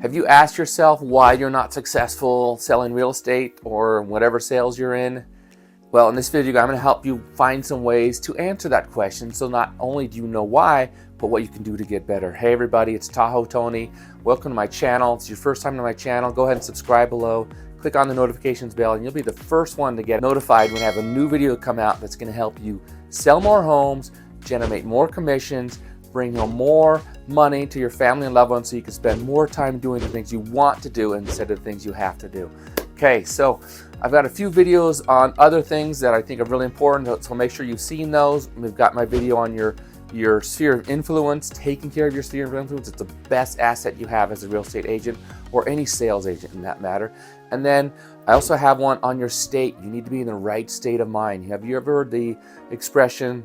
Have you asked yourself why you're not successful selling real estate or whatever sales you're in? Well, in this video, I'm going to help you find some ways to answer that question. So not only do you know why, but what you can do to get better. Hey everybody, it's Tahoe Tony. Welcome to my channel. It's your first time to my channel. Go ahead and subscribe below. Click on the notifications bell and you'll be the first one to get notified when I have a new video come out that's going to help you sell more homes, generate more commissions, bring home more money to your family and loved ones so you can spend more time doing the things you want to do instead of the things you have to do. Okay, so I've got a few videos on other things that I think are really important, so make sure you've seen those. We've got my video on your sphere of influence, taking care of your sphere of influence. It's the best asset you have as a real estate agent or any sales agent in that matter. And then I also have one on your state. You need to be in the right state of mind. Have you ever heard the expression,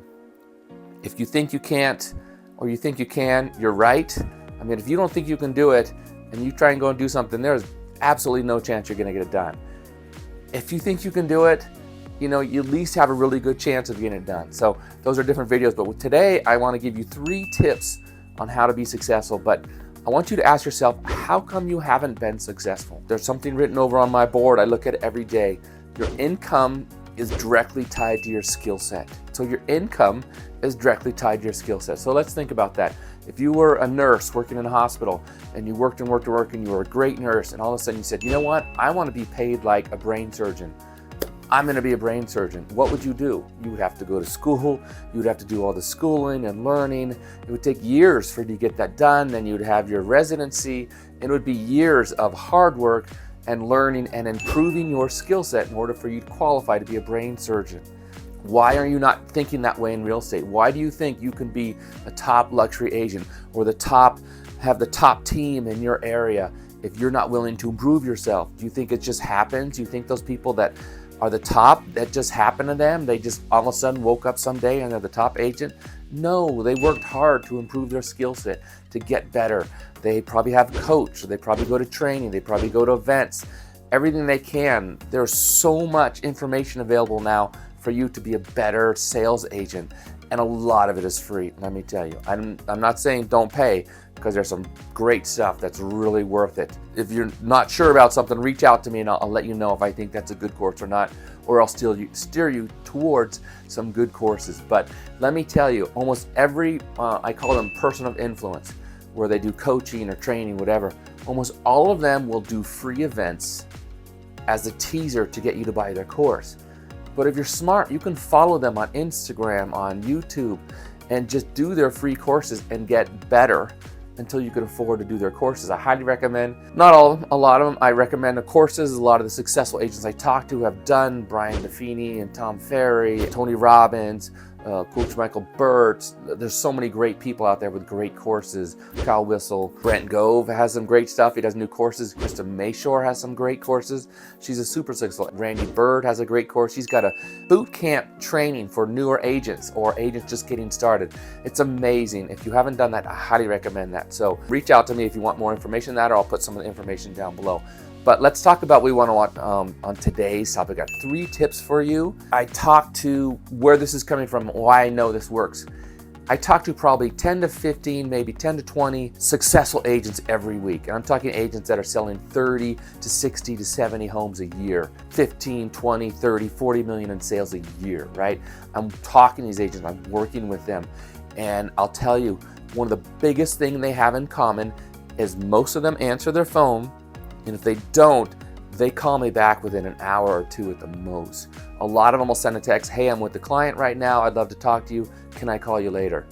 if you think you can't or you think you can, you're right? I mean, if you don't think you can do it and you try and go and do something, there's absolutely no chance you're gonna get it done. If you think you can do it, you know, you at least have a really good chance of getting it done. So those are different videos, but today I want to give you 3 tips on how to be successful. But I want you to ask yourself, how come you haven't been successful? There's something written over on my board. I look at it every day. Your income is directly tied to your skill set. So your income is directly tied to your skill set. So let's think about that. If you were a nurse working in a hospital and you worked and you were a great nurse and all of a sudden you said, you know what, I want to be paid like a brain surgeon. I'm going to be a brain surgeon. What would you do? You would have to go to school. You would have to do all the schooling and learning. It would take years for you to get that done. Then you would have your residency. It would be years of hard work and learning and improving your skill set in order for you to qualify to be a brain surgeon. Why are you not thinking that way in real estate? Why do you think you can be a top luxury agent or have the top team in your area if you're not willing to improve yourself? Do you think it just happens? Do you think those people that are the top, that just happened to them? They just all of a sudden woke up someday and they're the top agent? No, they worked hard to improve their skill set, to get better. They probably have a coach, or they probably go to training, they probably go to events, everything they can. There's so much information available now for you to be a better sales agent, and a lot of it is free, let me tell you. I'm not saying don't pay, because there's some great stuff that's really worth it. If you're not sure about something, reach out to me and I'll let you know if I think that's a good course or not, or I'll steer you towards some good courses. But let me tell you, almost every, I call them person of influence, where they do coaching or training, whatever, almost all of them will do free events as a teaser to get you to buy their course. But if you're smart, you can follow them on Instagram, on YouTube, and just do their free courses and get better until you can afford to do their courses. I highly recommend, not all of them, a lot of them, I recommend the courses. A lot of the successful agents I talk to have done, Brian DeFini and Tom Ferry, Tony Robbins, Coach Michael Byrd. There's so many great people out there with great courses. Kyle Whistle, Brent Gove has some great stuff. He does new courses. Krista Mayshore has some great courses. She's a super successful. Randy Byrd has a great course. He's got a boot camp training for newer agents or agents just getting started. It's amazing. If you haven't done that, I highly recommend that. So reach out to me if you want more information on that, or I'll put some of the information down below. But let's talk about what we want to on today's topic. I got 3 tips for you. I talked to where this is coming from, why I know this works. I talk to probably 10 to 15, maybe 10 to 20 successful agents every week. And I'm talking agents that are selling 30 to 60 to 70 homes a year, 15, 20, 30, 40 million in sales a year, right? I'm talking to these agents, I'm working with them. And I'll tell you, one of the biggest things they have in common is most of them answer their phone. And if they don't, they call me back within an hour or 2 at the most. A lot of them will send a text, hey, I'm with the client right now. I'd love to talk to you. Can I call you later?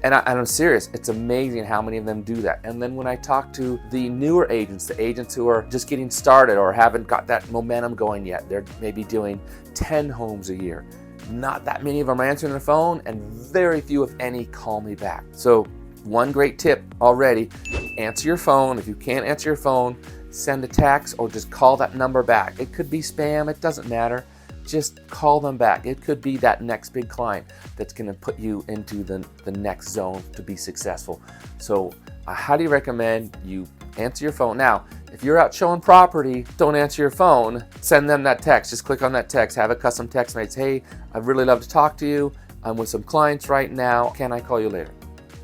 And I'm serious. It's amazing how many of them do that. And then when I talk to the newer agents, the agents who are just getting started or haven't got that momentum going yet, they're maybe doing 10 homes a year. Not that many of them are answering their phone, and very few, if any, call me back. So one great tip already, answer your phone. If you can't answer your phone, send a text or just call that number back. It could be spam, it doesn't matter. Just call them back. It could be that next big client that's gonna put you into the next zone to be successful. So I highly recommend you answer your phone. Now, if you're out showing property, don't answer your phone, send them that text. Just click on that text, have a custom text made. Hey, I'd really love to talk to you. I'm with some clients right now. Can I call you later?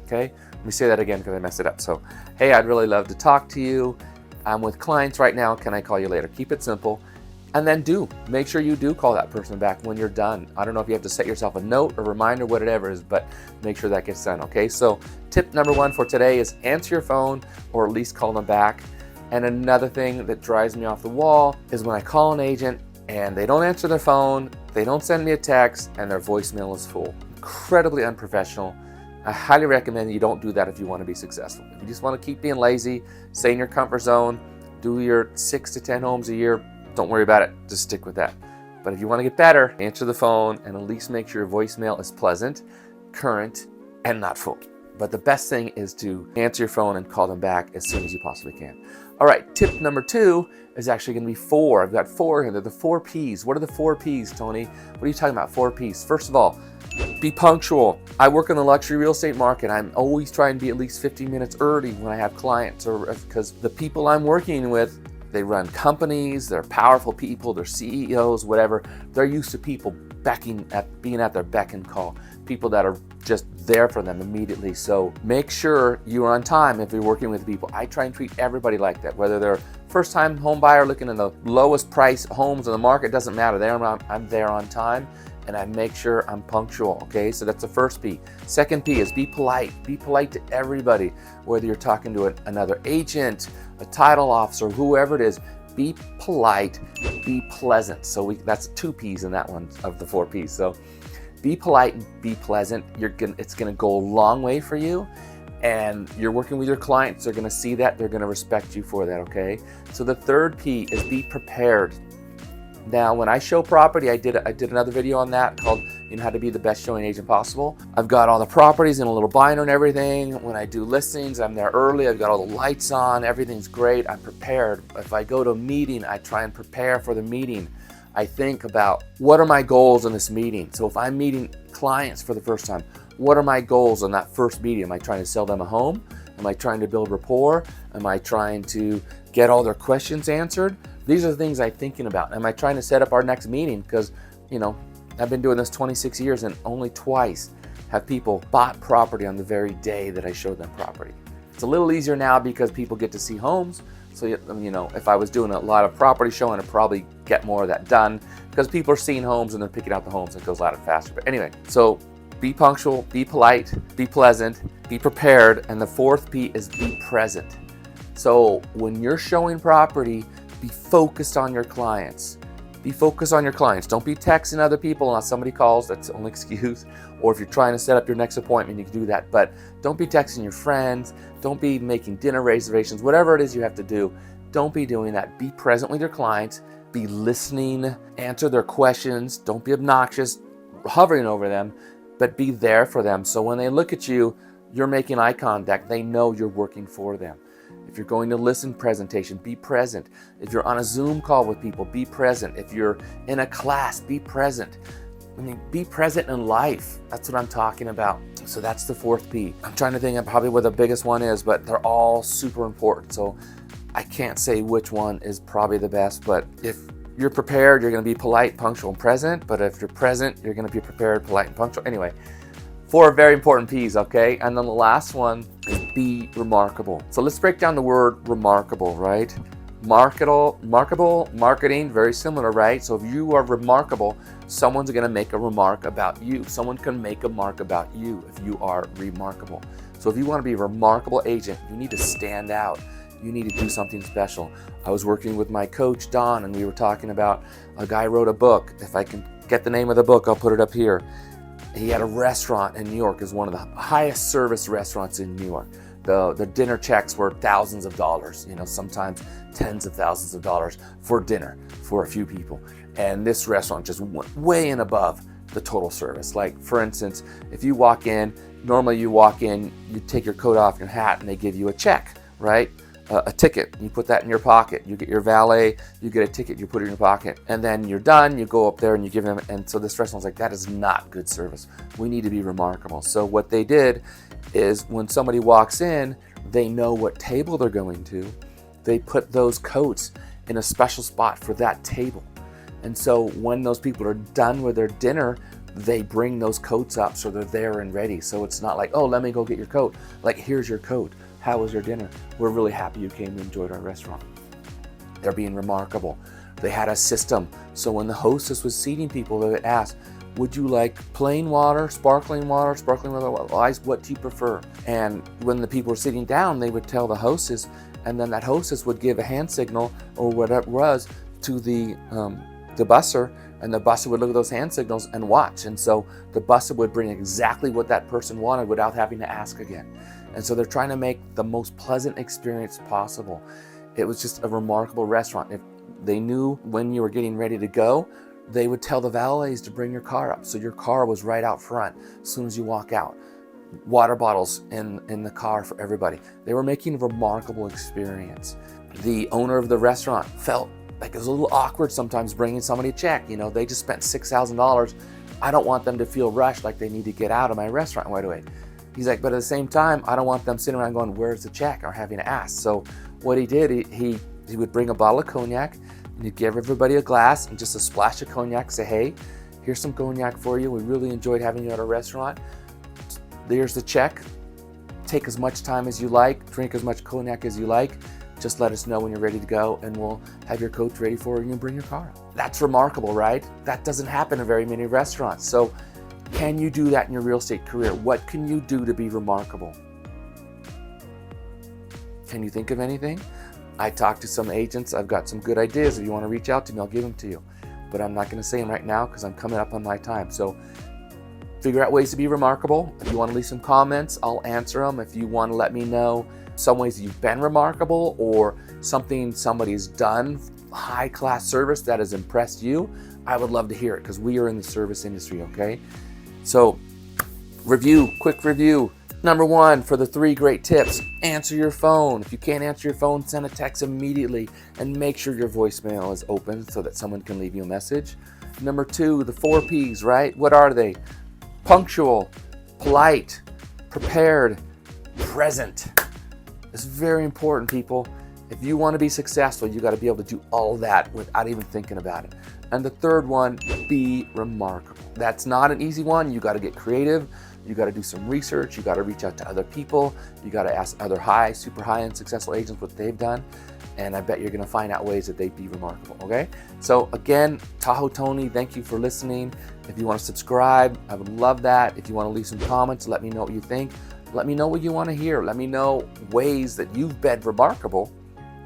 Okay, let me say that again because I messed it up. So, hey, I'd really love to talk to you. I'm with clients right now, can I call you later? Keep it simple. And then make sure you do call that person back when you're done. I don't know if you have to set yourself a note or reminder, whatever it is, but make sure that gets done, okay? So tip number 1 for today is answer your phone or at least call them back. And another thing that drives me off the wall is when I call an agent and they don't answer their phone, they don't send me a text, and their voicemail is full. Incredibly unprofessional. I highly recommend you don't do that if you want to be successful. If you just want to keep being lazy, stay in your comfort zone, do your 6 to 10 homes a year, don't worry about it, just stick with that. But if you want to get better, answer the phone and at least make sure your voicemail is pleasant, current, and not full. But the best thing is to answer your phone and call them back as soon as you possibly can. All right, tip number 2 is actually going to be 4. I've got 4 here. They're the 4 Ps. What are the 4 Ps, Tony? What are you talking about, 4 Ps? First of all, be punctual. I work in the luxury real estate market. I'm always trying to be at least 15 minutes early when I have clients, or because the people I'm working with, they run companies, they're powerful people, they're CEOs, whatever. They're used to people being at their beck and call, people that are just there for them immediately. So make sure you're on time if you're working with people. I try and treat everybody like that, whether they're first-time home buyer looking in the lowest price homes in the market, doesn't matter. I'm there on time, and I make sure I'm punctual, okay? So that's the first P. Second P is be polite. Be polite to everybody, whether you're talking to another agent, a title officer, whoever it is. Be polite, be pleasant. So that's 2 Ps in that one of the 4 Ps. So be polite and be pleasant. It's gonna go a long way for you. And you're working with your clients, they're gonna see that, they're gonna respect you for that, okay? So the third P is be prepared. Now, when I show property, I did another video on that called, how to be the best showing agent possible. I've got all the properties in a little binder and everything. When I do listings, I'm there early. I've got all the lights on. Everything's great. I'm prepared. If I go to a meeting, I try and prepare for the meeting. I think about, what are my goals in this meeting? So if I'm meeting clients for the first time, what are my goals in that first meeting? Am I trying to sell them a home? Am I trying to build rapport? Am I trying to get all their questions answered? These are the things I'm thinking about. Am I trying to set up our next meeting? Because, I've been doing this 26 years and only twice have people bought property on the very day that I showed them property. It's a little easier now because people get to see homes. So, if I was doing a lot of property showing, I'd probably get more of that done because people are seeing homes and they're picking out the homes and it goes a lot faster. But anyway, so be punctual, be polite, be pleasant, be prepared. And the 4th P is be present. So when you're showing property, be focused on your clients. Be focused on your clients. Don't be texting other people unless somebody calls. That's the only excuse. Or if you're trying to set up your next appointment, you can do that. But don't be texting your friends. Don't be making dinner reservations. Whatever it is you have to do, don't be doing that. Be present with your clients. Be listening. Answer their questions. Don't be obnoxious, hovering over them, but be there for them. So when they look at you, you're making eye contact. They know you're working for them. If you're going to listen presentation, be present. If you're on a Zoom call with people, be present. If you're in a class, be present. Be present in life. That's what I'm talking about. So that's the 4th P. I'm trying to think of probably what the biggest one is, but they're all super important. So I can't say which one is probably the best, but if you're prepared, you're going to be polite, punctual, and present. But if you're present, you're going to be prepared, polite, and punctual. Anyway, 4 very important P's, okay? And then the last one is be remarkable. So let's break down the word remarkable, right? Marketing, very similar, right? So if you are remarkable, someone's gonna make a remark about you. Someone can make a mark about you if you are remarkable. So if you wanna be a remarkable agent, you need to stand out. You need to do something special. I was working with my coach, Don, and we were talking about a guy wrote a book. If I can get the name of the book, I'll put it up here. He had a restaurant in New York, is one of the highest service restaurants in New York. The dinner checks were thousands of dollars, sometimes tens of thousands of dollars for dinner for a few people. And this restaurant just went way and above the total service. Like, for instance, if you walk in, normally you walk in, you take your coat off, your hat, and they give you a check, right? A ticket, you put that in your pocket. You get your valet, you get a ticket, you put it in your pocket, and then you're done, you go up there and you give them, and so this restaurant's like, that is not good service. We need to be remarkable. So what they did is when somebody walks in, they know what table they're going to. They put those coats in a special spot for that table. And so when those people are done with their dinner, they bring those coats up so they're there and ready. So it's not like, oh, let me go get your coat. Like, here's your coat. How was your dinner? We're really happy you came and enjoyed our restaurant. They're being remarkable. They had a system. So when the hostess was seating people, they would ask, would you like plain water, sparkling water, ice, what do you prefer? And when the people were sitting down, they would tell the hostess, and then that hostess would give a hand signal or whatever it was to the busser, and the busser would look at those hand signals and watch. And so the busser would bring exactly what that person wanted without having to ask again. And so they're trying to make the most pleasant experience possible. It was just a remarkable restaurant. If they knew when you were getting ready to go, they would tell the valets to bring your car up. So your car was right out front as soon as you walk out. Water bottles in the car for everybody. They were making a remarkable experience. The owner of the restaurant felt like it was a little awkward sometimes bringing somebody a check. You know, they just spent $6,000. I don't want them to feel rushed like they need to get out of my restaurant right away. He's like, but at the same time, I don't want them sitting around going, where's the check, or having to ask. So what he did, he would bring a bottle of cognac, and he'd give everybody a glass and just a splash of cognac, say, hey, here's some cognac for you. We really enjoyed having you at our restaurant. There's the check. Take as much time as you like, drink as much cognac as you like. Just let us know when you're ready to go, and we'll have your coach ready for you and bring your car up. That's remarkable, right? That doesn't happen in very many restaurants. So can you do that in your real estate career? What can you do to be remarkable? Can you think of anything? I talked to some agents. I've got some good ideas. If you want to reach out to me, I'll give them to you. But I'm not going to say them right now because I'm coming up on my time. So figure out ways to be remarkable. If you want to leave some comments, I'll answer them. If you want to let me know some ways you've been remarkable or something somebody's done, high-class service that has impressed you, I would love to hear it because we are in the service industry, okay? So quick review. Number 1, for the 3 great tips, answer your phone. If you can't answer your phone, send a text immediately and make sure your voicemail is open so that someone can leave you a message. Number 2, the 4 P's, right? What are they? Punctual, polite, prepared, present. It's very important, people. If you want to be successful, you got to be able to do all of that without even thinking about it. And the third one, be remarkable. That's not an easy one. You got to get creative. You got to do some research. You got to reach out to other people. You got to ask other super high-end successful agents what they've done. And I bet you're going to find out ways that they'd be remarkable, okay? So again, Tahoe Tony, thank you for listening. If you want to subscribe, I would love that. If you want to leave some comments, let me know what you think. Let me know what you want to hear. Let me know ways that you've been remarkable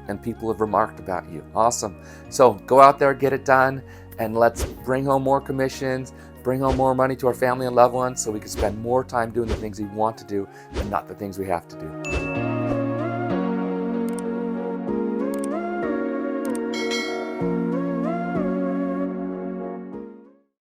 and people have remarked about you. Awesome. So go out there, get it done, and let's bring home more commissions, bring home more money to our family and loved ones so we can spend more time doing the things we want to do and not the things we have to do.